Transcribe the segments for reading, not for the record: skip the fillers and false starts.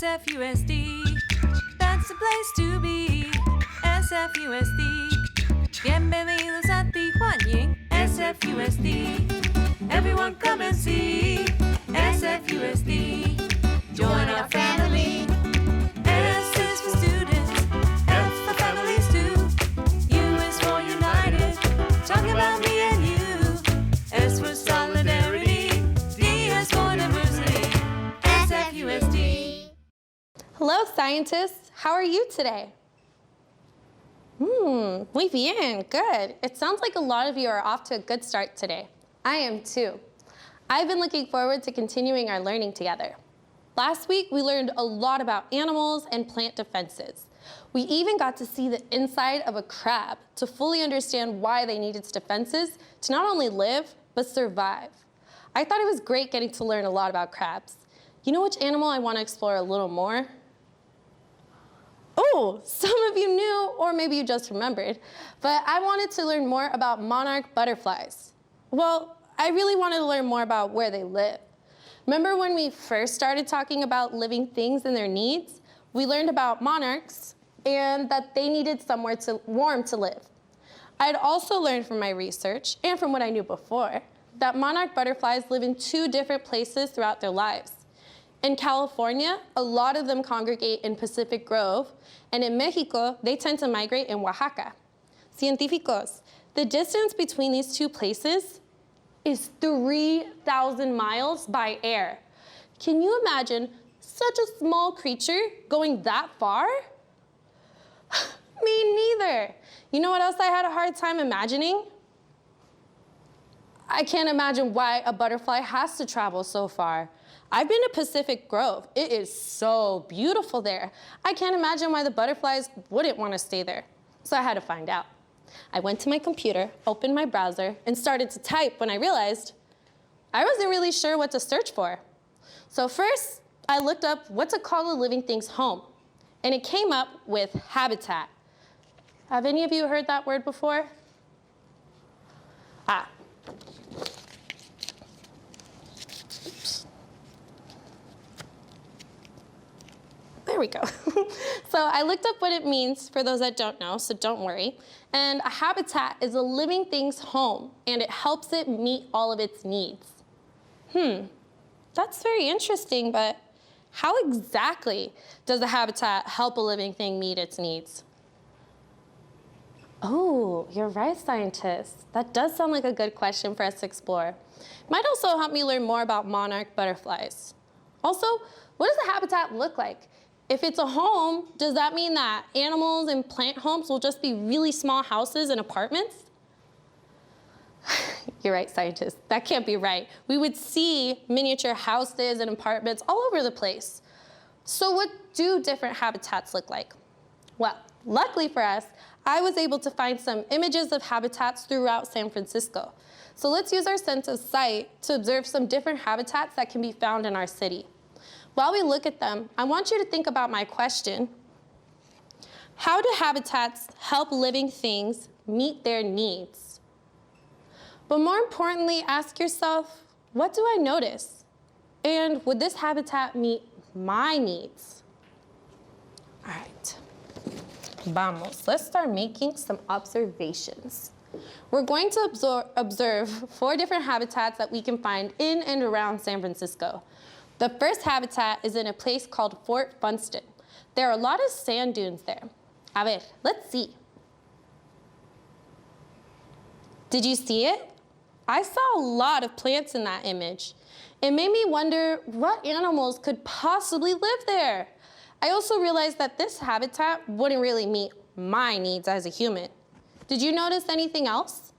SFUSD, that's the place to be. SFUSD, bienvenidos a Tijuana. SFUSD, everyone come and see. SFUSD, join our family. S is for students, F for families too. U is for united, talking about me and you. S for solidarity, D is for diversity. SFUSD. Hello, scientists. How are you today? Muy bien, good. It sounds like a lot of you are off to a good start today. I am too. I've been looking forward to continuing our learning together. Last week, we learned a lot about animals and plant defenses. We even got to see the inside of a crab to fully understand why they need its defenses to not only live, but survive. I thought it was great getting to learn a lot about crabs. You know which animal I want to explore a little more? Oh, some of you knew, or maybe you just remembered, but I wanted to learn more about monarch butterflies. Well, I really wanted to learn more about where they live. Remember when we first started talking about living things and their needs? We learned about monarchs and that they needed somewhere warm to live. I had also learned from my research and from what I knew before that monarch butterflies live in 2 different places throughout their lives. In California, a lot of them congregate in Pacific Grove, and in Mexico, they tend to migrate in Oaxaca. Científicos, the distance between these 2 places is 3,000 miles by air. Can you imagine such a small creature going that far? Me neither. You know what else I had a hard time imagining? I can't imagine why a butterfly has to travel so far. I've been to Pacific Grove. It is so beautiful there. I can't imagine why the butterflies wouldn't want to stay there. So I had to find out. I went to my computer, opened my browser, and started to type when I realized I wasn't really sure what to search for. So first, I looked up what to call a living thing's home, and it came up with habitat. Have any of you heard that word before? There we go. So I looked up what it means for those that don't know, so don't worry. And a habitat is a living thing's home, and it helps it meet all of its needs. That's very interesting, but how exactly does a habitat help a living thing meet its needs? Oh, you're right, scientists. That does sound like a good question for us to explore. It might also help me learn more about monarch butterflies. Also, what does a habitat look like? If it's a home, does that mean that animals and plant homes will just be really small houses and apartments? You're right, scientists. That can't be right. We would see miniature houses and apartments all over the place. So what do different habitats look like? Well, luckily for us, I was able to find some images of habitats throughout San Francisco. So let's use our sense of sight to observe some different habitats that can be found in our city. While we look at them, I want you to think about my question. How do habitats help living things meet their needs? But more importantly, ask yourself, what do I notice? And would this habitat meet my needs? All right, vamos. Let's start making some observations. We're going to observe 4 different habitats that we can find in and around San Francisco. The first habitat is in a place called Fort Funston. There are a lot of sand dunes there. A ver, let's see. Did you see it? I saw a lot of plants in that image. It made me wonder what animals could possibly live there. I also realized that this habitat wouldn't really meet my needs as a human. Did you notice anything else?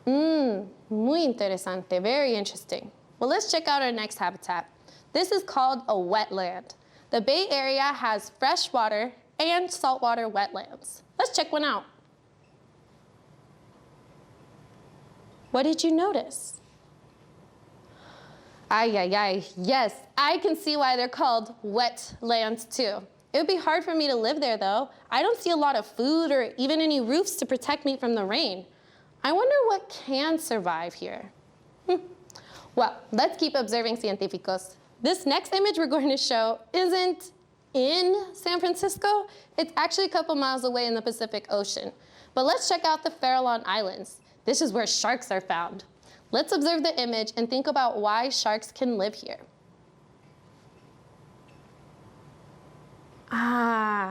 Muy interesante, very interesting. Well, let's check out our next habitat. This is called a wetland. The Bay Area has freshwater and saltwater wetlands. Let's check one out. What did you notice? Yes, I can see why they're called wetlands too. It would be hard for me to live there though. I don't see a lot of food or even any roofs to protect me from the rain. I wonder what can survive here. Well, let's keep observing científicos. This next image we're going to show isn't in San Francisco. It's actually a couple miles away in the Pacific Ocean. But let's check out the Farallon Islands. This is where sharks are found. Let's observe the image and think about why sharks can live here.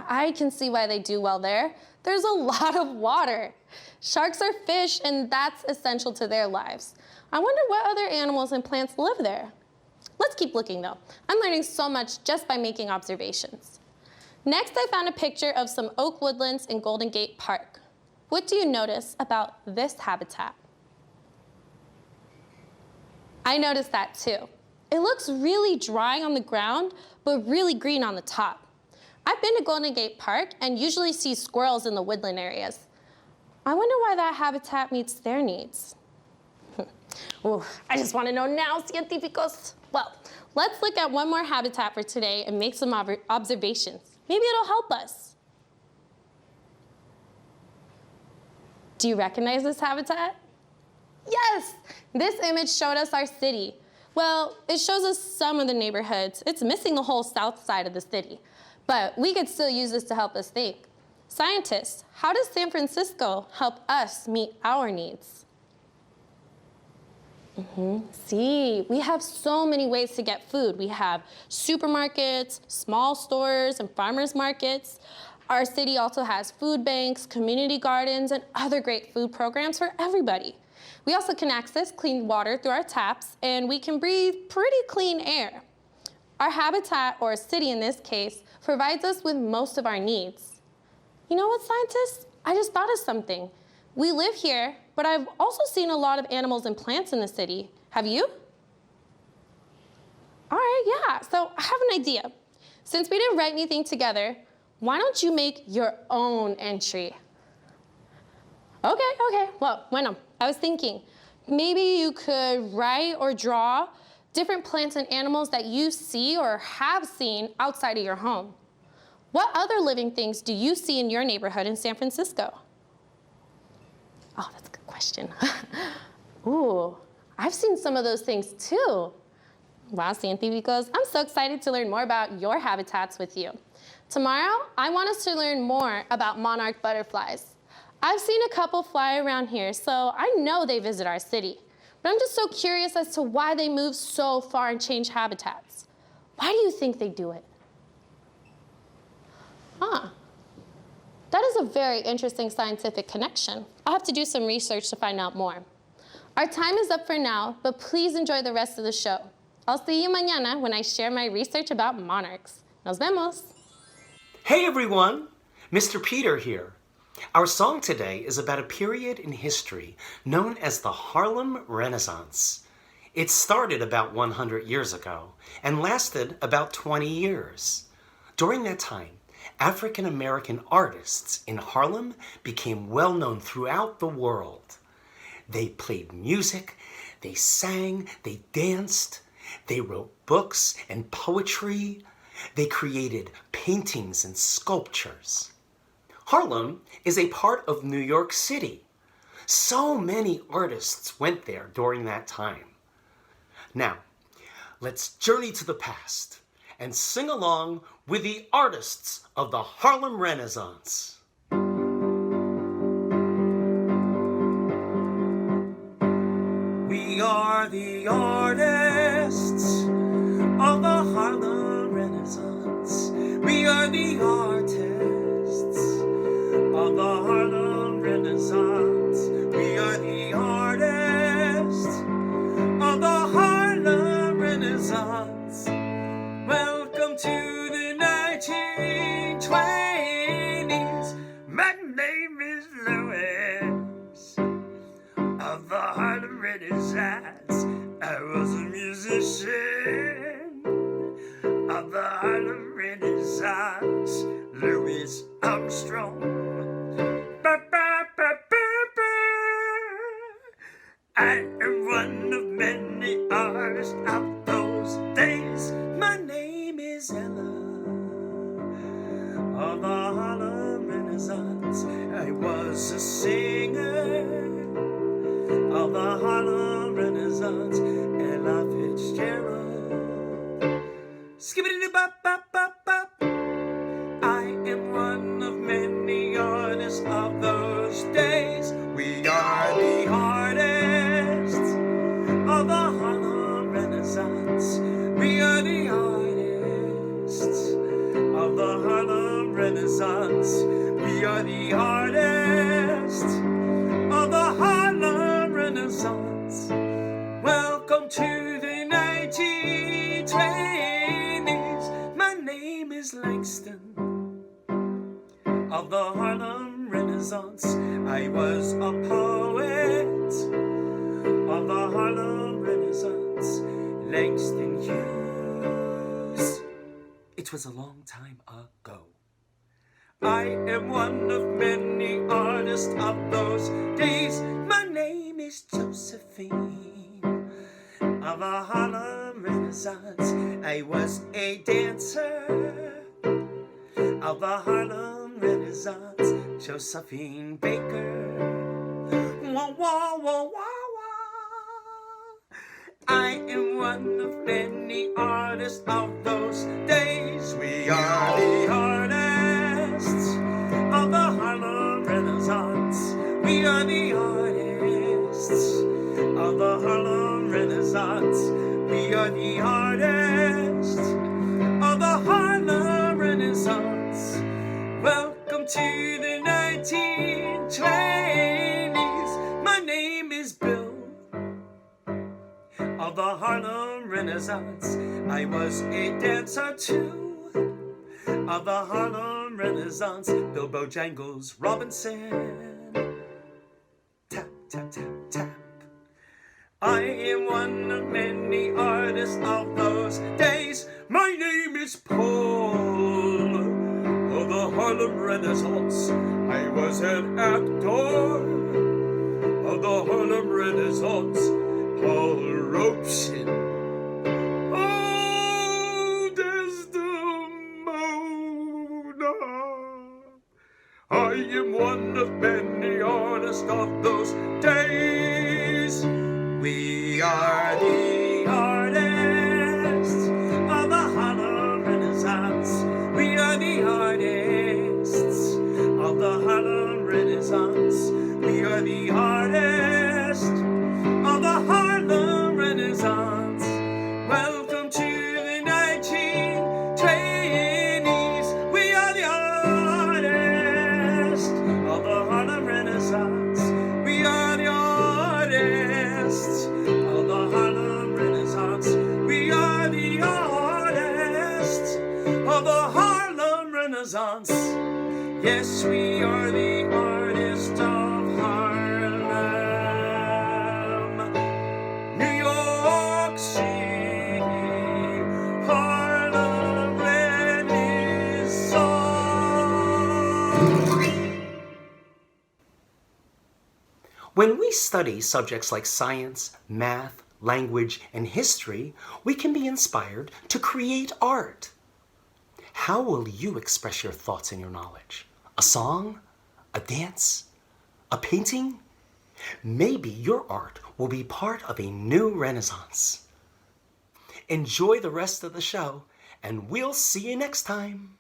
I can see why they do well there. There's a lot of water. Sharks are fish, and that's essential to their lives. I wonder what other animals and plants live there. Let's keep looking though. I'm learning so much just by making observations. Next, I found a picture of some oak woodlands in Golden Gate Park. What do you notice about this habitat? I noticed that too. It looks really dry on the ground, but really green on the top. I've been to Golden Gate Park and usually see squirrels in the woodland areas. I wonder why that habitat meets their needs. Ooh, I just want to know now, científicos. Well, let's look at one more habitat for today and make some observations. Maybe it'll help us. Do you recognize this habitat? Yes! This image showed us our city. Well, it shows us some of the neighborhoods. It's missing the whole south side of the city. But we could still use this to help us think. Scientists, how does San Francisco help us meet our needs? See, we have so many ways to get food. We have supermarkets, small stores, and farmers markets. Our city also has food banks, community gardens, and other great food programs for everybody. We also can access clean water through our taps, and we can breathe pretty clean air. Our habitat, or city in this case, provides us with most of our needs. You know what, scientists? I just thought of something. We live here, but I've also seen a lot of animals and plants in the city. Have you? All right, yeah, so I have an idea. Since we didn't write anything together, why don't you make your own entry? Okay, well, bueno, I was thinking, maybe you could write or draw different plants and animals that you see or have seen outside of your home. What other living things do you see in your neighborhood in San Francisco? Oh, that's a good question. Ooh, I've seen some of those things too. Wow, científicos, I'm so excited to learn more about your habitats with you. Tomorrow, I want us to learn more about monarch butterflies. I've seen a couple fly around here, so I know they visit our city. But I'm just so curious as to why they move so far and change habitats. Why do you think they do it? That is a very interesting scientific connection. I'll have to do some research to find out more. Our time is up for now, but please enjoy the rest of the show. I'll see you mañana when I share my research about monarchs. Nos vemos. Hey everyone, Mr. Peter here. Our song today is about a period in history known as the Harlem Renaissance. It started about 100 years ago and lasted about 20 years. During that time, African American artists in Harlem became well known throughout the world. They played music, they sang, they danced, they wrote books and poetry, they created paintings and sculptures. Harlem is a part of New York City. So many artists went there during that time. Now, let's journey to the past and sing along with the artists of the Harlem Renaissance. We are the artists of the Harlem Renaissance. We are the artists of the Harlem Renaissance. We are the artists of the Harlem Renaissance. Welcome to the 1920s. My name is Louis of the Harlem Renaissance. I was a musician of the Harlem Renaissance. Louis Armstrong. I am one of many artists of those days. My name is Ella of the Harlem Renaissance. I was a singer of the Harlem Renaissance. Ella Fitzgerald. I am one of many artists of those days. We are the artists of the Harlem Renaissance. We are the artists of the Harlem Renaissance. We are the artists of the Harlem Renaissance. Welcome to the 1920s. My name is Langston of the Harlem Renaissance. I was a poet of the Harlem Renaissance, Langston Hughes. It was a long time ago. I am one of many artists of those days. My name is Josephine of the Harlem Renaissance. I was a dancer of the Harlem Renaissance, Josephine Baker. Wah, wah, wah, wah, wah. I am one of many artists of those days. We are the artists of the Harlem Renaissance. We are the artists of the Harlem Renaissance. We are the artists of the Harlem Renaissance. Welcome to the 1920s. My name is Bill of the Harlem Renaissance. I was a dancer too of the Harlem Renaissance. Bill Bojangles Robinson. Tap, tap, tap, tap. I am one of many artists of those days. My name is Paul of the Harlem Renaissance. I was an actor of the Harlem Renaissance. Paul Robeson. Oh, Desdemona. I am one of many artists of those days. We are the artists of the Harlem Renaissance. We are the artists of the Harlem Renaissance. We are the artists of the Harlem Renaissance. Welcome to the 1920s. We are the artists of the Harlem Renaissance. We are the artists of the Harlem Renaissance. We are the artists of the Harlem Renaissance. Yes, we are the artists of Harlem, New York City, Harlem Renaissance. When we study subjects like science, math, language, and history, we can be inspired to create art. How will you express your thoughts and your knowledge? A song? A dance? A painting? Maybe your art will be part of a new renaissance. Enjoy the rest of the show, and we'll see you next time.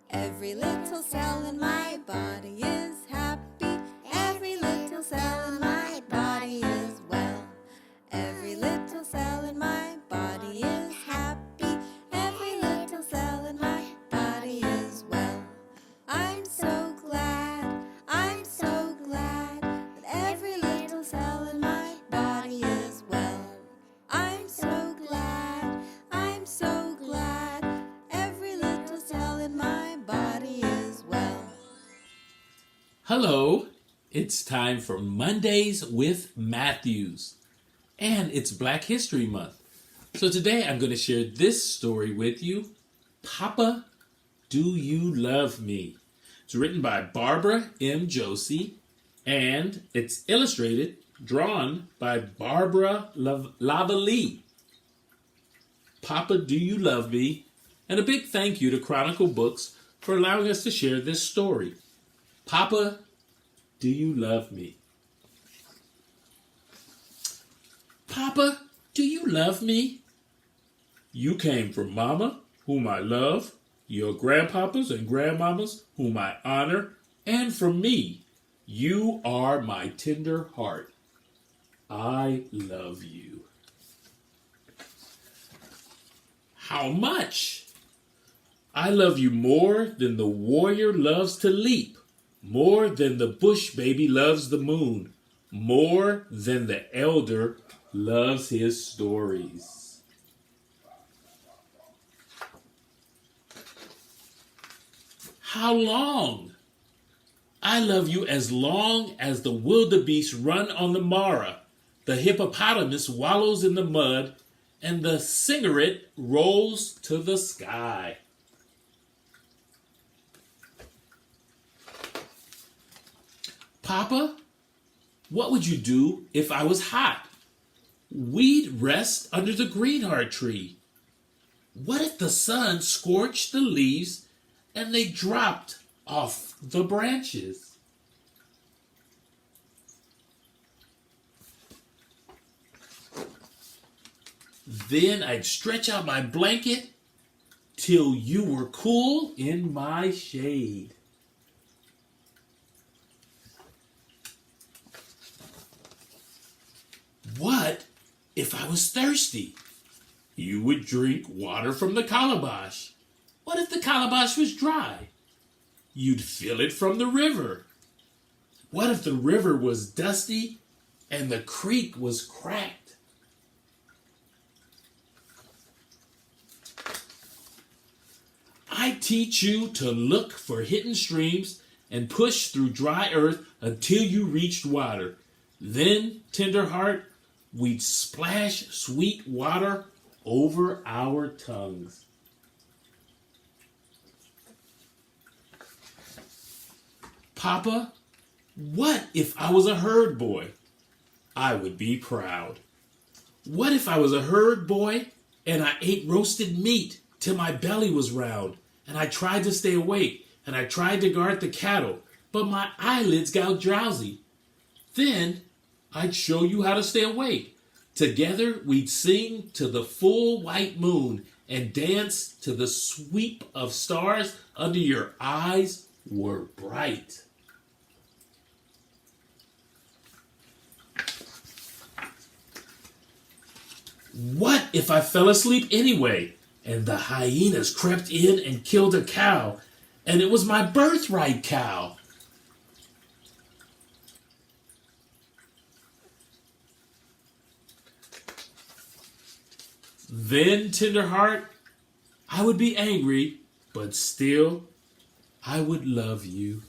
Every little cell in my body is happy. Every little cell in my body is well. Every little cell in my body is happy. Every little cell in my body is well. I'm so glad that every little cell in my body is well. I'm so glad every little cell in my body is well. Hello, it's time for Mondays with Matthews, and it's Black History Month. So today I'm going to share this story with you, Papa, Do You Love Me? It's written by Barbara M. Josie, and it's illustrated, drawn by Barbara Lavalley. Papa, Do You Love Me? And a big thank you to Chronicle Books for allowing us to share this story. Papa, do you love me? Papa, do you love me? You came from Mama, whom I love, your grandpapas and grandmamas, whom I honor, and from me. You are my tender heart. I love you. How much? I love you more than the warrior loves to leap, more than the bush baby loves the moon, more than the elder loves his stories. How long? I love you as long as the wildebeest run on the Mara, the hippopotamus wallows in the mud, and the cigarette rolls to the sky. Papa, what would you do if I was hot? We'd rest under the greenheart tree. What if the sun scorched the leaves and they dropped off the branches? Then I'd stretch out my blanket till you were cool in my shade. What if I was thirsty? You would drink water from the calabash. What if the calabash was dry? You'd fill it from the river. What if the river was dusty and the creek was cracked? I teach you to look for hidden streams and push through dry earth until you reached water. Then, tender heart, we'd splash sweet water over our tongues. Papa, what if I was a herd boy? I would be proud. What if I was a herd boy and I ate roasted meat till my belly was round, and I tried to stay awake, and I tried to guard the cattle, but my eyelids got drowsy? Then I'd show you how to stay awake. Together we'd sing to the full white moon and dance to the sweep of stars under your eyes were bright. What if I fell asleep anyway and the hyenas crept in and killed a cow and it was my birthright cow? Then, tender heart, I would be angry, but still, I would love you.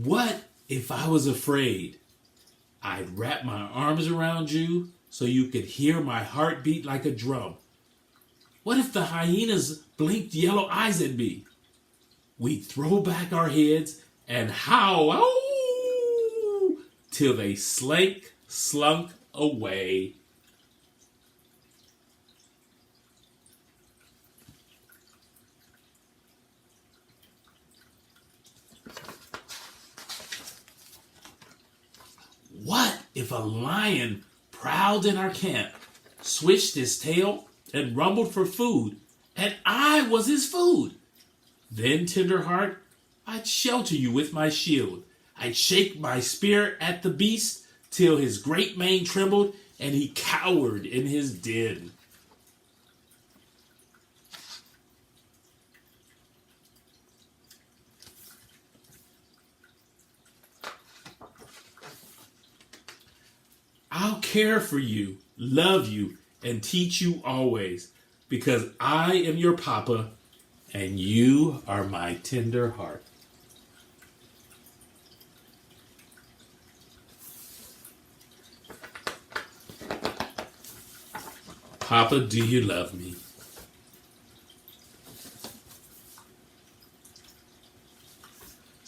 What if I was afraid? I'd wrap my arms around you so you could hear my heart beat like a drum. What if the hyenas blinked yellow eyes at me? We'd throw back our heads and howl "Ow!" till they slunk away. What if a lion prowled in our camp, swished his tail, and rumbled for food, and I was his food? Then, tender heart, I'd shelter you with my shield. I'd shake my spear at the beast till his great mane trembled and he cowered in his den. I'll care for you, love you, and teach you always, because I am your papa and you are my tender heart. Papa, do you love me?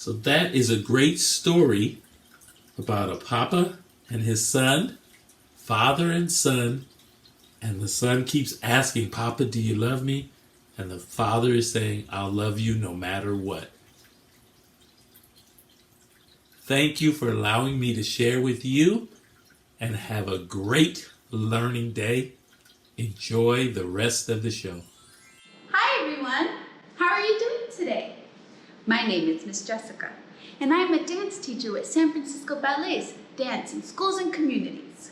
So that is a great story about a papa and his son, father and son, and the son keeps asking, Papa, do you love me? And the father is saying, I'll love you no matter what. Thank you for allowing me to share with you, and have a great learning day. Enjoy the rest of the show. Hi everyone, how are you doing today? My name is Miss Jessica, and I'm a dance teacher with San Francisco Ballet's Dance in Schools and Communities.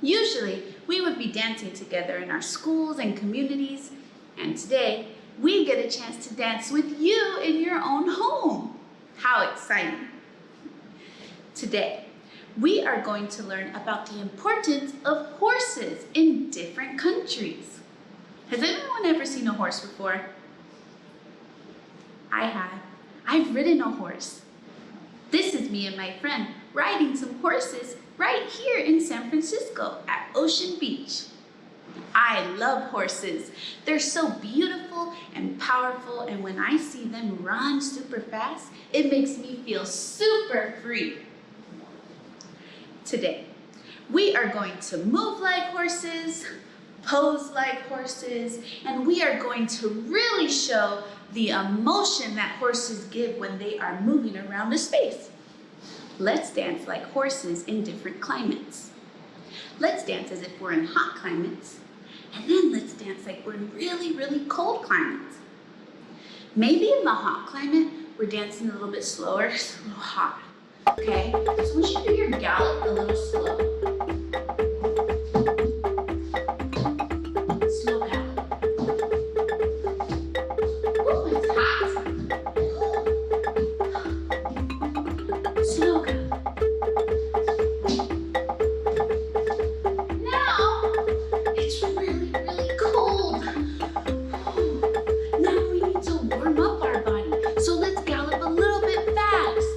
Usually, we would be dancing together in our schools and communities, and today, we get a chance to dance with you in your own home. How exciting! Today, we are going to learn about the importance of horses in different countries. Has anyone ever seen a horse before? I have. I've ridden a horse. This is me and my friend riding some horses right here in San Francisco at Ocean Beach. I love horses. They're so beautiful and powerful, and when I see them run super fast, it makes me feel super free. Today, we are going to move like horses, pose like horses, and we are going to really show the emotion that horses give when they are moving around a space. Let's dance like horses in different climates. Let's dance as if we're in hot climates, and then let's dance like we're in really, really cold climates. Maybe in the hot climate, we're dancing a little bit slower, it's a little hot. Okay, so I want you to do your gallop a little slow. Slow gallop. Ooh, it's hot. Slow gallop. Now, it's really, really cold. Now we need to warm up our body. So let's gallop a little bit fast.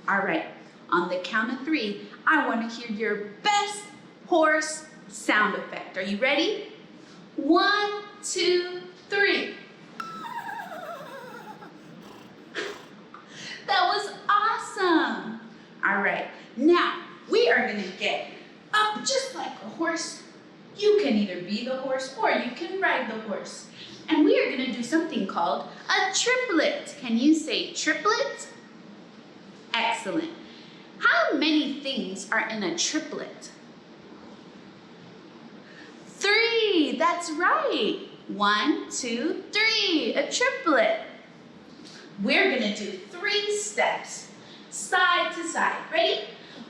All right, on the count of 3, I want to hear your best horse sound effect. Are you ready? 1, 2, 3. That was awesome. All right, now we are going to get up just like a horse. You can either be the horse or you can ride the horse. And we are going to do something called a triplet. Can you say triplet? Excellent. How many things are in a triplet? 3, that's right. 1, 2, 3, a triplet. We're gonna do 3 steps, side to side. Ready?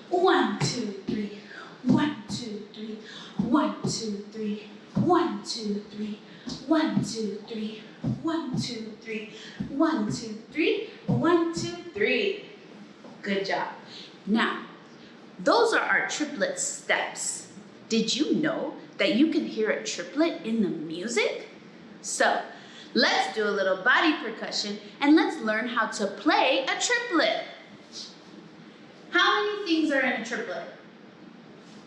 1, 2, 3, 1, 2, 3, 1, 2, 3, 1, 2, 3, 1, 2, 3, 1, 2, 3, 1, 2, 3, 1, 2, 3. Good job. Now, those are our triplet steps. Did you know that you can hear a triplet in the music? So, let's do a little body percussion and let's learn how to play a triplet. How many things are in a triplet?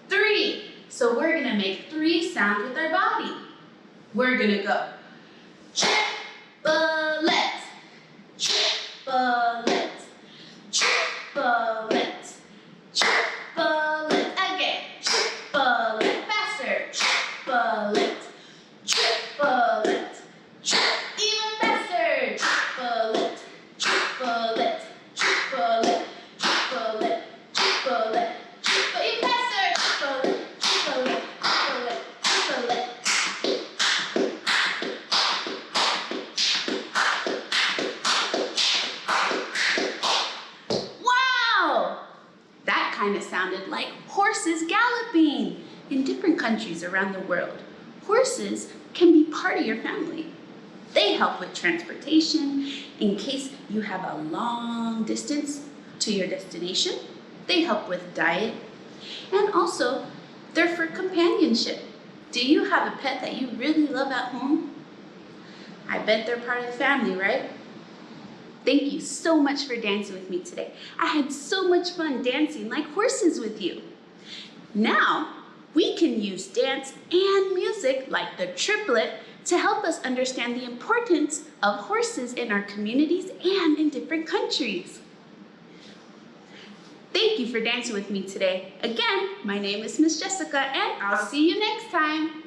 3. So we're gonna make 3 sounds with our body. We're gonna go triplet, triplet, triplet, triplet, again, triplet, faster, triplet, triplet, even faster, triplet, triplet, triplet, triplet, triplet, even faster, triplet, triplet, triplet, triplet. Kind of sounded like horses galloping. In different countries around the world, horses can be part of your family. They help with transportation in case you have a long distance to your destination. They help with diet, and also they're for companionship. Do you have a pet that you really love at home? I bet they're part of the family, right? Thank you so much for dancing with me today. I had so much fun dancing like horses with you. Now, we can use dance and music like the triplet to help us understand the importance of horses in our communities and in different countries. Thank you for dancing with me today. Again, my name is Miss Jessica, and I'll see you next time.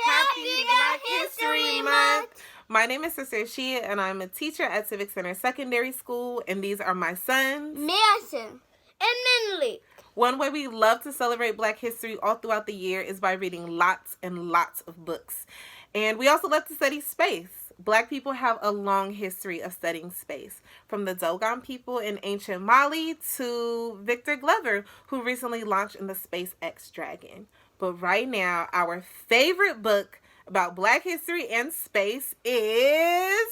Happy Black History Month! My name is Sister Shia, and I'm a teacher at Civic Center Secondary School, and these are my sons, Mason and Minley. One way we love to celebrate Black history all throughout the year is by reading lots and lots of books. And we also love to study space. Black people have a long history of studying space, from the Dogon people in ancient Mali to Victor Glover, who recently launched in the SpaceX Dragon. But right now, our favorite book about Black history and space is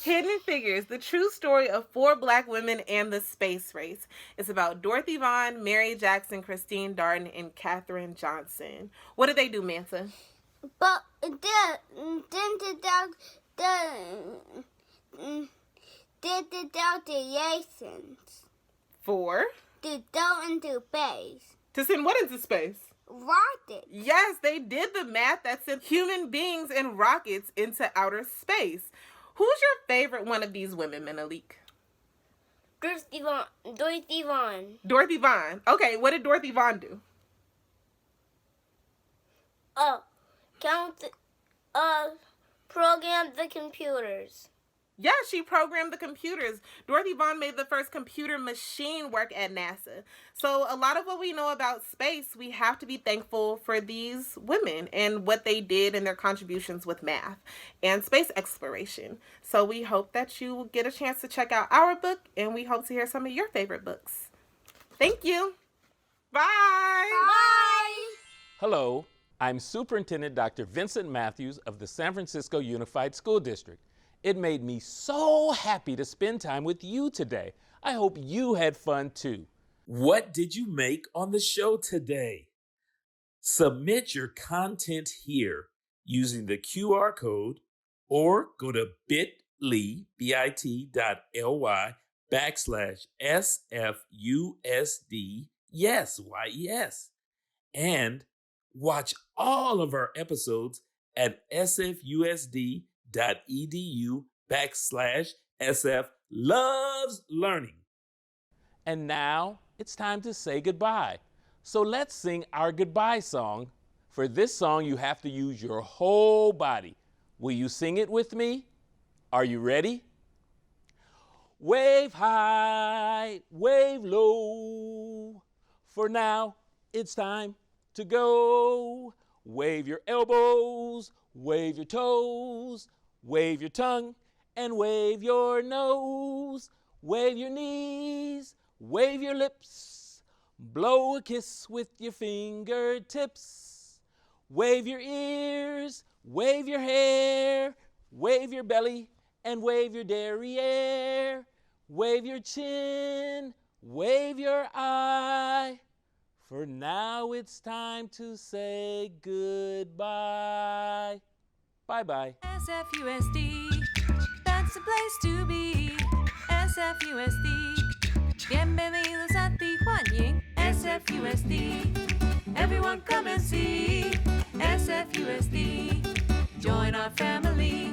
Hidden Figures, the true story of 4 Black women and the space race. It's about Dorothy Vaughan, Mary Jackson, Christine Darden, and Katherine Johnson. What did they do, Mantha? But then the Dalmatians. For? To go into space. To send what into space? Rockets. Yes, they did the math that sent human beings and rockets into outer space. Who's your favorite one of these women, Menelik? Dorothy Vaughan. Dorothy Vaughan. Okay, what did Dorothy Vaughan do? Program the computers. Yeah, she programmed the computers. Dorothy Vaughan made the first computer machine work at NASA. So a lot of what we know about space, we have to be thankful for these women and what they did and their contributions with math and space exploration. So we hope that you will get a chance to check out our book, and we hope to hear some of your favorite books. Thank you. Bye. Bye. Hello, I'm Superintendent Dr. Vincent Matthews of the San Francisco Unified School District. It made me so happy to spend time with you today. I hope you had fun too. What did you make on the show today? Submit your content here using the QR code or go to bit.ly/SFUSD, yes, YES, and watch all of our episodes at sfusd.edu/SF-loves-learning. And now it's time to say goodbye. So let's sing our goodbye song. For this song, you have to use your whole body. Will you sing it with me? Are you ready? Wave high, wave low. For now, it's time to go. Wave your elbows, wave your toes, wave your tongue, and wave your nose. Wave your knees, wave your lips, blow a kiss with your fingertips. Wave your ears, wave your hair, wave your belly, and wave your derriere. Wave your chin, wave your eye. For now it's time to say goodbye. Bye-bye. SFUSD, that's the place to be. SFUSD, bienvenidos a Tijuana. SFUSD, everyone come and see. SFUSD, join our family.